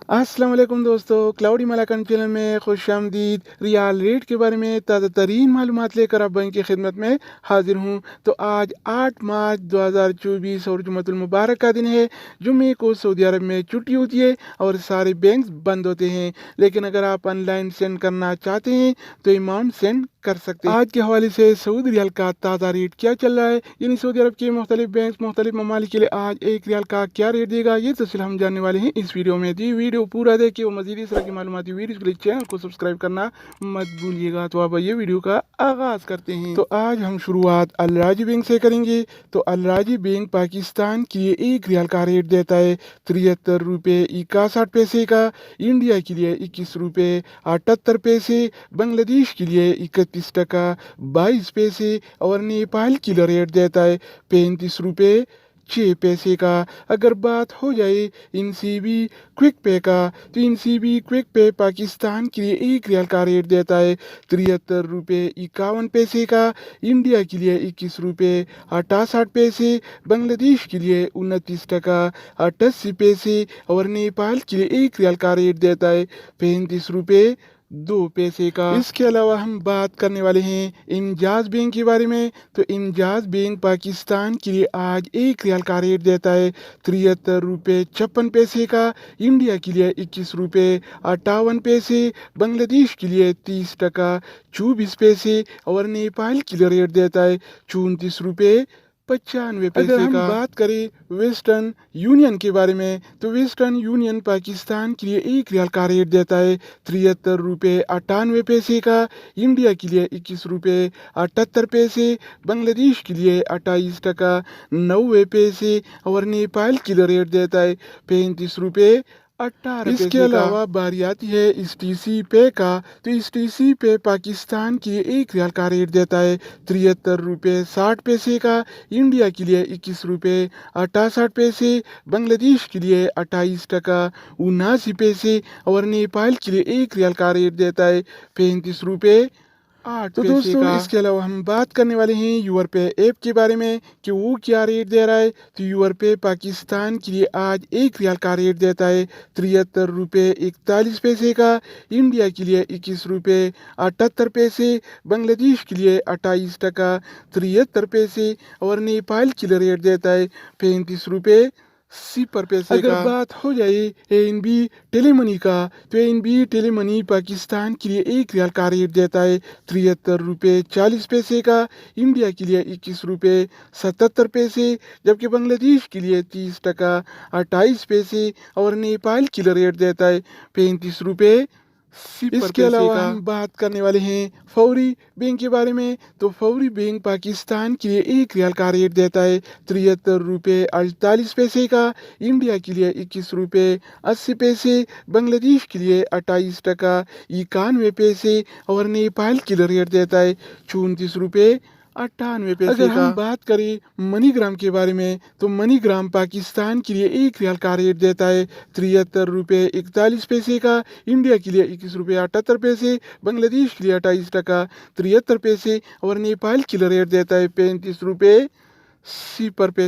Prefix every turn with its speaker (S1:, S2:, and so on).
S1: अस्सलाम वालेकुम दोस्तों, क्लाउडी मलाकन चैनल में खुश आमदीद। रियाल रेट के बारे में ताज़ा तरीन मालूमात लेकर अब बैंक की खिदमत में हाजिर हूँ। तो आज 8 मार्च 2024 और जुम्मतुल मुबारक का दिन है। जुम्मे को सऊदी अरब में छुट्टी होती है और सारे बैंक बंद होते हैं, लेकिन अगर आप ऑनलाइन सेंड करना चाहते हैं तो अमाउंट सेंड कर सकते हैं। आज के हवाले से सऊदी रियाल का ताज़ा रेट क्या चल रहा है, यानी सऊदी अरब के मुख्तलिफ बैंक मुख्तलिफ ममालिक के लिए आज एक रियाल का क्या रेट देगा, ये तफसील हम जानने वाले हैं इस वीडियो में। जी वीडियो पूरा देखिए और मजीद इस तरह की मालूमाती वीडियो के लिए चैनल को सब्सक्राइब करना मत भूलिएगा। तो अब ये वीडियो का आगाज करते हैं। तो आज हम शुरुआत अल राजी बैंक से करेंगे। तो अल राजी बैंक पाकिस्तान के लिए एक रियाल का रेट देता है 73 रुपये 61 पैसे का, इंडिया के लिए 21 रुपये 78 पैसे, बांग्लादेश के लिए 31 टका 22 पैसे और नेपाल के लिए रेट देता है 35 रुपये 6 पैसे का। अगर बात हो जाए इनसीबी क्विक पे का, तो इनसीबी क्विक पे पाकिस्तान के लिए एक रियाल का रेट देता है 73 रुपये 51 पैसे का, इंडिया के लिए 21 रुपये 68 पैसे, बांग्लादेश के लिए 29 टका 88 पैसे और नेपाल के लिए एक रियाल का रेट देता है 35 रुपये 2 पैसे का। इसके अलावा हम बात करने वाले हैं इमजाज बैंक के बारे में। तो इमजाज बैंक पाकिस्तान के लिए आज एक रियाल का रेट देता है 73 रुपये 56 पैसे का, इंडिया के लिए 21 रुपये 58 पैसे, बांग्लादेश के लिए 30 टका 24 पैसे और नेपाल के लिए रेट देता है 34 रुपये 95 पैसे का। हम बात करें वेस्टर्न यूनियन के बारे में, तो वेस्टर्न यूनियन पाकिस्तान के लिए एक रियाल का रेट देता है 73 रुपये 98 पैसे का, इंडिया के लिए 21 रुपये 78 पैसे, बांग्लादेश के लिए 28 टका 90 पैसे और नेपाल के लिए रेट देता है 35 रुपये 18 पैसे। इसके अलावा बारी आती है इस टीसी पे का। तो इस टीसी पे पाकिस्तान के लिए एक रियाल का रेट देता है 73 रुपये 60 पैसे का, इंडिया के लिए 21 रुपये 68 पैसे, बांग्लादेश के लिए 28 टका 79 पैसे और नेपाल के लिए एक रियाल का रेट देता है 35 रुपये 8 तो दोस्तों इसके अलावा हम बात करने वाले हैं यूर पे ऐप के बारे में कि वो क्या रेट दे रहा है। तो यूर पे पाकिस्तान के लिए आज एक रियाल का रेट देता है 73 रुपये 41 पैसे का, इंडिया के लिए 21 रुपये 78 पैसे, बांग्लादेश के लिए 28 टका 73 पैसे और नेपाल के लिए रेट देता है 35 रुपये 0 पैसे का। अगर बात हो जाए एएनबी टेलीमनी का, तो एएनबी टेलीमनी पाकिस्तान के लिए एक रियाल का रेट देता है 73 रुपये 40 पैसे का, इंडिया के लिए 21 रुपये 77 पैसे, जबकि बांग्लादेश के लिए 30 टका 28 पैसे और नेपाल के लिए रेट देता है 35 रुपये 0 इसके अलावा हम बात करने वाले हैं फौरी बैंक के बारे में। तो फौरी बैंक पाकिस्तान के लिए एक रियाल का रेट देता है 73 रुपये 48 पैसे का, इंडिया के लिए 21 रुपये 80 पैसे, बांग्लादेश के लिए 28 टका 91 पैसे और नेपाल के लिए रेट देता है 34 रुपये 98 पैसे का। अगर हम बात करें मनीग्राम के बारे में, तो मनीग्राम पाकिस्तान के लिए एक रियाल का रेट देता है 73 रुपये 41 पैसे का, इंडिया के लिए 21 रुपये 78 पैसे, बांग्लादेश के लिए 28 टका 73 पैसे और नेपाल के लिए रेट देता है 35 रुपये 0 पैसे।